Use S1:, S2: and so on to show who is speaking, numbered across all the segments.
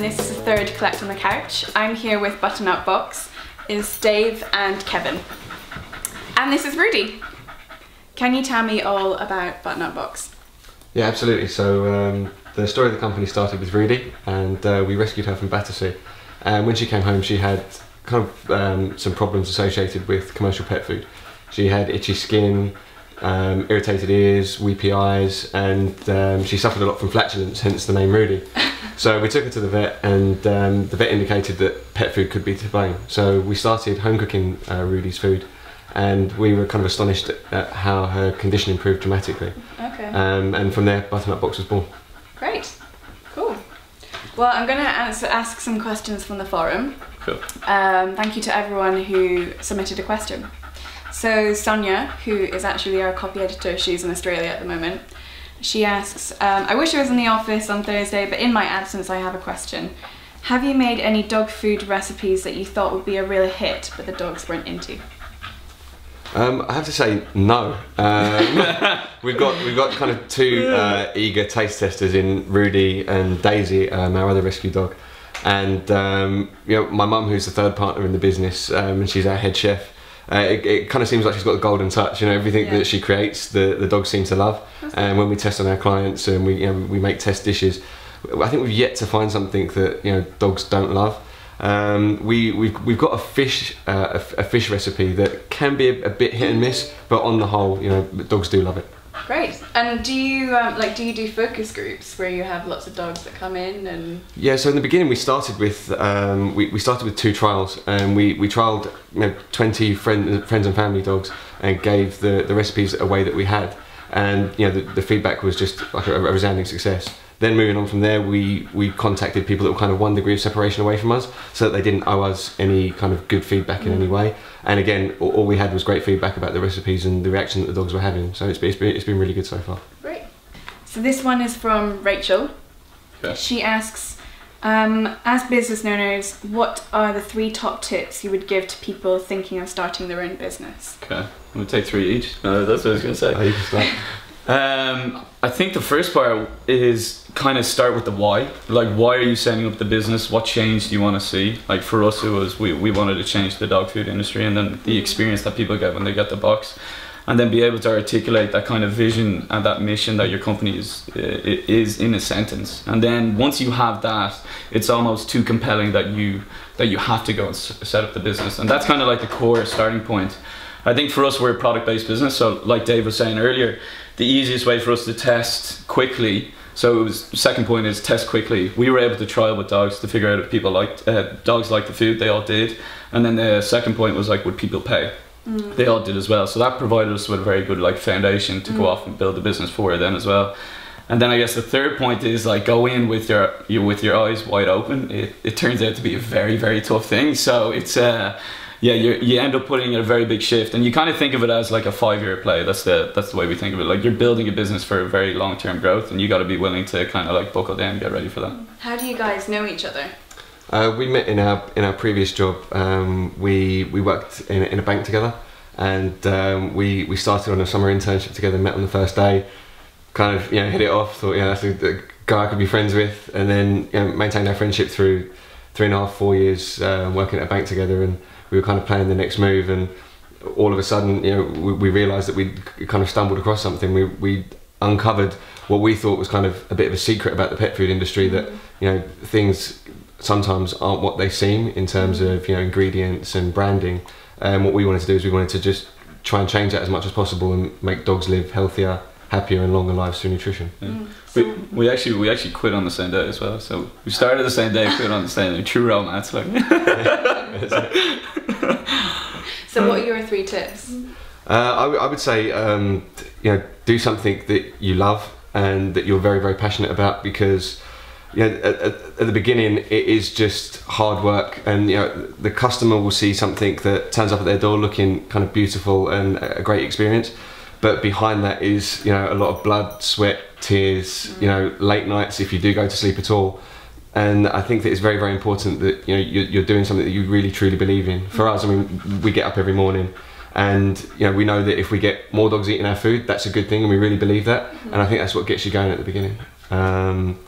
S1: and this is the third Khoollect on the Couch. I'm here with Butternut Box, is Dave and Kevin. And this is Rudie. Can you tell me all about Butternut Box?
S2: Yeah, absolutely. So the story of the company started with Rudie, and we rescued her from Battersea. And when she came home, she had kind of some problems associated with commercial pet food. She had itchy skin, irritated ears, weepy eyes, and she suffered a lot from flatulence, hence the name Rudie. So we took her to the vet, and the vet indicated that pet food could be to blame. So we started home cooking Rudie's food, and we were kind of astonished at how her condition improved dramatically.
S1: Okay.
S2: And from there, Butternut Box was born.
S1: Great. Cool. Well, I'm going to ask some questions from the forum.
S3: Cool.
S1: Thank you to everyone who submitted a question. So Sonia, who is actually our copy editor, she's in Australia at the moment, she asks, I wish I was in the office on Thursday, but in my absence I have a question. Have you made any dog food recipes that you thought would be a real hit, but the dogs weren't into?
S2: I have to say no. We've got kind of two eager taste testers in Rudie and Daisy, our other rescue dog, and you know, my mum, who's the third partner in the business, and she's our head chef. It kind of seems like she's got the golden touch. You know, everything that she creates, the dogs seem to love. And when we test on our clients and we make test dishes, I think we've yet to find something that dogs don't love. We've got a fish recipe that can be a bit hit and miss, but on the whole, dogs do love it.
S1: Great. And do you do focus groups where you have lots of dogs that come in and? Yeah.
S2: So in the beginning, we started with we started with 2 trials, and we trialed 20 friends and family dogs and gave the recipes away that we had, and the feedback was just like a resounding success. Then moving on from there, we contacted people that were kind of 1 degree of separation away from us, so that they didn't owe us any kind of good feedback in any way. And again, all we had was great feedback about the recipes and the reaction that the dogs were having. So it's been really good so far.
S1: Great. So this one is from Rachel.
S3: Okay.
S1: She asks, as business owners, what are the 3 top tips you would give to people thinking of starting their own business?
S3: Okay, I'm going to take 3 each. No, that's what I was going to say.
S2: Oh, you can start.
S3: I think the first part is kind of start with the why. Like, why are you setting up the business? What change do you want to see? Like for us, it was we wanted to change the dog food industry, and then the experience that people get when they get the box, and then be able to articulate that kind of vision and that mission that your company is in a sentence. And then once you have that, it's almost too compelling that you have to go and set up the business. And that's kind of like the core starting point. I think for us, we're a product-based business, so like Dave was saying earlier, the easiest way for us to test quickly, so the second point is test quickly. We were able to trial with dogs to figure out if people liked, dogs liked the food, they all did. And then the second point was like, would people pay? They all did as well. So that provided us with a very good foundation to go off and build the business for then as well. And then I guess the third point is like, go in with your eyes wide open. It turns out to be a very, very tough thing. So it's yeah, you end up putting in a very big shift, and you kind of think of it as like a 5-year play. That's the way we think of it. Like, you're building a business for a very long-term growth, and you got to be willing to kind of like buckle down and get ready for that.
S1: How do you guys know each other?
S2: We met in our previous job. We worked in a bank together, and we started on a summer internship together. Met on the first day, kind of hit it off. Thought that's a guy I could be friends with, and then maintained our friendship through 3.5, 4 years working at a bank together. And we were kind of planning the next move, and all of a sudden, we realised that we'd kind of stumbled across something. We uncovered what we thought was kind of a bit of a secret about the pet food industry, that things sometimes aren't what they seem in terms of ingredients and branding. And what we wanted to do is we wanted to just try and change that as much as possible and make dogs live healthier, happier and longer lives through nutrition.
S3: Yeah. We actually quit on the same day as well. So we started the same day, quit on the same day. True romance, like.
S1: So what are your 3 tips?
S2: I would say do something that you love and that you're very, very passionate about, because at the beginning it is just hard work, and the customer will see something that turns up at their door looking kind of beautiful and a great experience, but behind that is a lot of blood, sweat, tears, late nights if you do go to sleep at all. And I think that it's very, very important that you're doing something that you really truly believe in. For us, I mean, we get up every morning, and we know that if we get more dogs eating our food, that's a good thing, and we really believe that. And I think that's what gets you going at the beginning.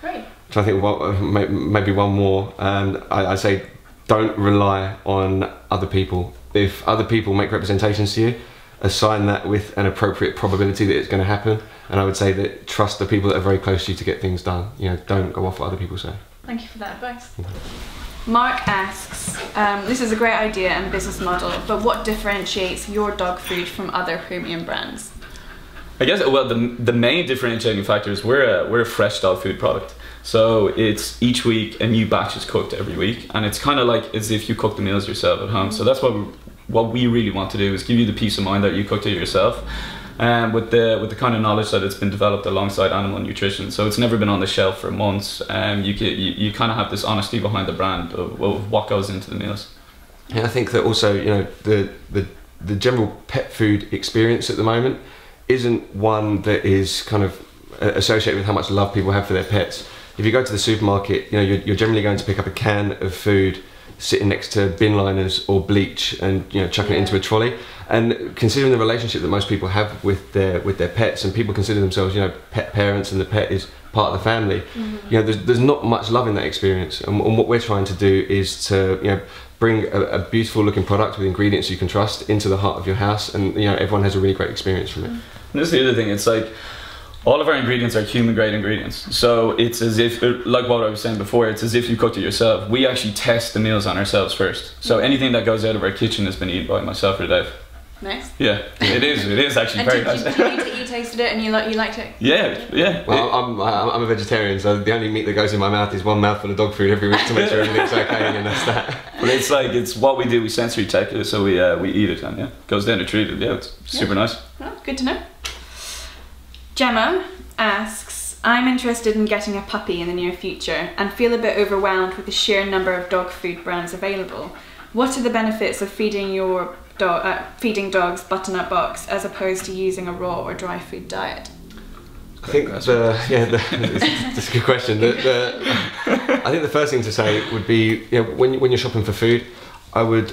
S1: Great.
S2: trying to think maybe one more. I say don't rely on other people. If other people make representations to you, assign that with an appropriate probability that it's going to happen. And I would say that trust the people that are very close to you to get things done. You know, don't go off what other people say.
S1: Thank you for that advice. Mark asks, this is a great idea and business model, but what differentiates your dog food from other premium brands?
S3: I guess, well, the main differentiating factor is we're a fresh dog food product. So it's each week a new batch is cooked every week, and it's kind of like as if you cook the meals yourself at home. So that's what we really want to do, is give you the peace of mind that you cooked it yourself, with the kind of knowledge that it's been developed alongside animal nutrition. So it's never been on the shelf for months. You kind of have this honesty behind the brand of what goes into the meals.
S2: Yeah, I think that also, you know, the general pet food experience at the moment isn't one that is kind of associated with how much love people have for their pets. If you go to the supermarket, you know, you're generally going to pick up a can of food sitting next to bin liners or bleach and, you know, chucking it into a trolley. And considering the relationship that most people have with their pets, and people consider themselves, you know, pet parents, and the pet is part of the family, you know, there's not much love in that experience. And what we're trying to do is to, you know, bring a beautiful looking product with ingredients you can trust into the heart of your house, and, you know, everyone has a really great experience from it.
S3: And this is the other thing, it's like all of our ingredients are human grade ingredients. So it's as if, like what I was saying before, it's as if you cooked it yourself. We actually test the meals on ourselves first. So anything that goes out of our kitchen has been eaten by myself or Dave.
S1: Nice.
S3: Yeah, it is actually very nice.
S1: You tasted it and you liked it?
S3: Yeah.
S2: Well, I'm a vegetarian, so the only meat that goes in my mouth is one mouthful of dog food every week to make sure everything's okay, and that's that.
S3: But it's what we do. We sensory check it, so we eat it, and goes down to treat it. Yeah, it's super nice.
S1: Well, good to know. Gemma asks, I'm interested in getting a puppy in the near future and feel a bit overwhelmed with the sheer number of dog food brands available. What are the benefits of feeding dogs Butternut Box as opposed to using a raw or dry food diet?
S2: I think that's a good question. I think the first thing to say would be, you know, when you're shopping for food, I would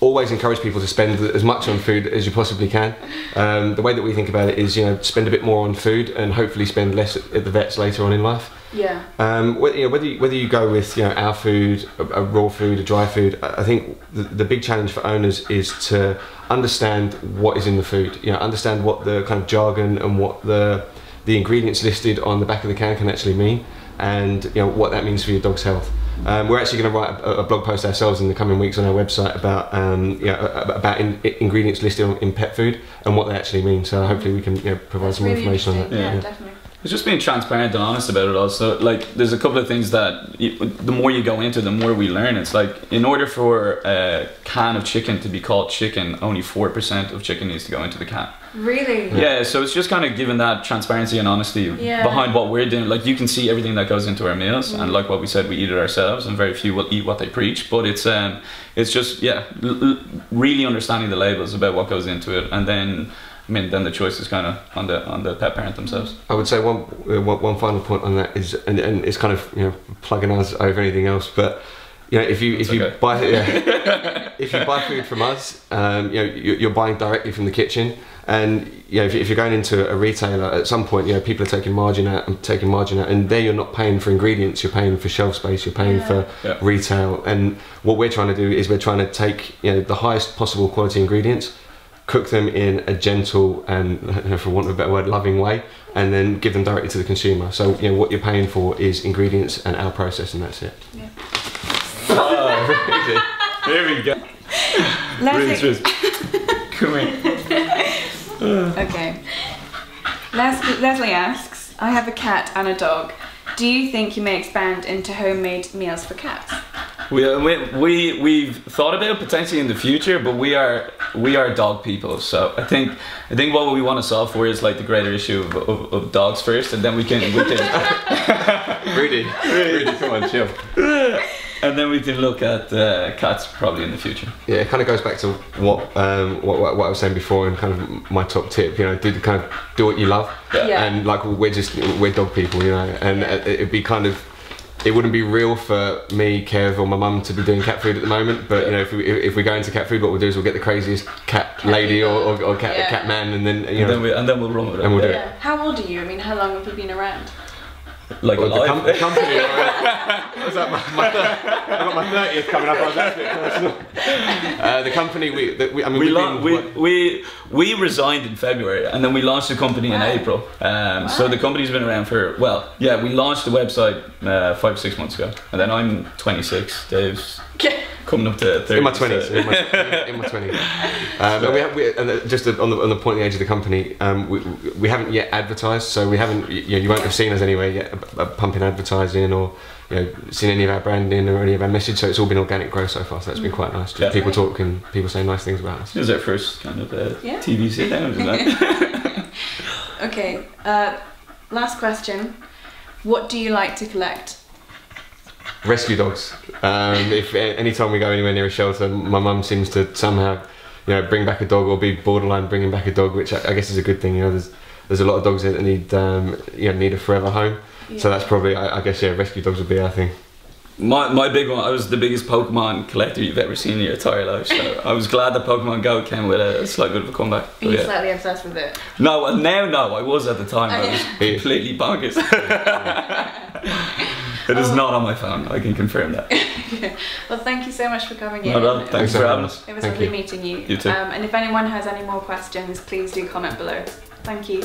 S2: always encourage people to spend as much on food as you possibly can. The way that we think about it is, you know, spend a bit more on food and hopefully spend less at the vets later on in life.
S1: Yeah.
S2: Whether you go with, you know, our food, a raw food, a dry food, I think the big challenge for owners is to understand what is in the food. You know, understand what the kind of jargon and what the ingredients listed on the back of the can can actually mean, and, you know, what that means for your dog's health. We're actually going to write a blog post ourselves in the coming weeks on our website about ingredients listed in pet food and what they actually mean. So hopefully we can, you know, provide some more information on that.
S1: Yeah, definitely.
S3: It's just being transparent and honest about it also. Like, there's a couple of things that the more you go into, the more we learn. It's like, in order for a can of chicken to be called chicken, only 4% of chicken needs to go into the can.
S1: Really?
S3: Yeah, so it's just kind of giving that transparency and honesty behind what we're doing. Like, you can see everything that goes into our meals, and like what we said, we eat it ourselves, and very few will eat what they preach. But it's just, really understanding the labels about what goes into it, and then, I mean, then the choice is kind of on the pet parent themselves.
S2: I would say one final point on that is, and it's kind of, you know, plugging us over anything else, but, you know, if you buy if you buy food from us, you know, you're buying directly from the kitchen, and, you know, if you're going into a retailer, at some point, you know, people are taking margin out, and there you're not paying for ingredients, you're paying for shelf space, you're paying for retail. And what we're trying to do is we're trying to take, you know, the highest possible quality ingredients, cook them in a gentle and, for want of a better word, loving way, and then give them directly to the consumer. So, you know, what you're paying for is ingredients and our process, and that's it.
S1: Yeah.
S3: Oh, really? Here we go.
S1: Leslie.
S3: Come here.
S1: Okay. Leslie asks, I have a cat and a dog. Do you think you may expand into homemade meals for cats?
S3: We've thought about it potentially in the future, but we are dog people, so I think what we want to solve for is like the greater issue of dogs first, and then we can
S2: Rudie, come on, chill.
S3: And then we can look at cats probably in the future.
S2: Yeah, it kind of goes back to what I was saying before, and kind of my top tip. You know, do what you love, and like we're dog people, you know, and it'd be kind of. It wouldn't be real for me, Kev, or my mum to be doing cat food at the moment, but you know, if we go into cat food, what we'll do is we'll get the craziest cat lady or cat man, and then, you know,
S3: and then we'll run with it.
S2: And we'll do it.
S1: How old are you? I mean, how long have you been around?
S3: Like
S2: Well,
S3: alive?
S2: the company. I was like, I got my 30th coming up. I was actually personal. The company
S3: we resigned in February, and then we launched the company in April. So the company's been around for, well, yeah, we launched the website 5 or 6 months ago, and then I'm 26. Dave's coming up to 30.
S2: In my 20s. So. in my 20s. And just on the point of the age of the company, we haven't yet advertised, so we haven't. You won't have seen us anywhere yet pumping advertising or seen any of our branding or any of our message. So it's all been organic growth so far. So that's been quite nice. Just people talking, people saying nice things about us.
S3: It was our first kind of TV sit down, isn't it?
S1: Okay. Last question. What do you like to collect?
S2: Rescue dogs. If anytime we go anywhere near a shelter, my mum seems to somehow, bring back a dog or be borderline bringing back a dog, which I guess is a good thing. There's a lot of dogs that need need a forever home. Yeah. So that's probably, I guess, rescue dogs would be our thing.
S3: My big one, I was the biggest Pokemon collector you've ever seen in your entire life, so I was glad that Pokemon Go came with a slight bit of a comeback.
S1: Are you slightly obsessed with it?
S3: No, I was at the time. I was completely bonkers. It is not on my phone, I can confirm that.
S1: Well, thank you so much for coming in.
S3: No, thanks for having us.
S1: It was lovely meeting you.
S3: You too.
S1: And if anyone has any more questions, please do comment below. Thank you.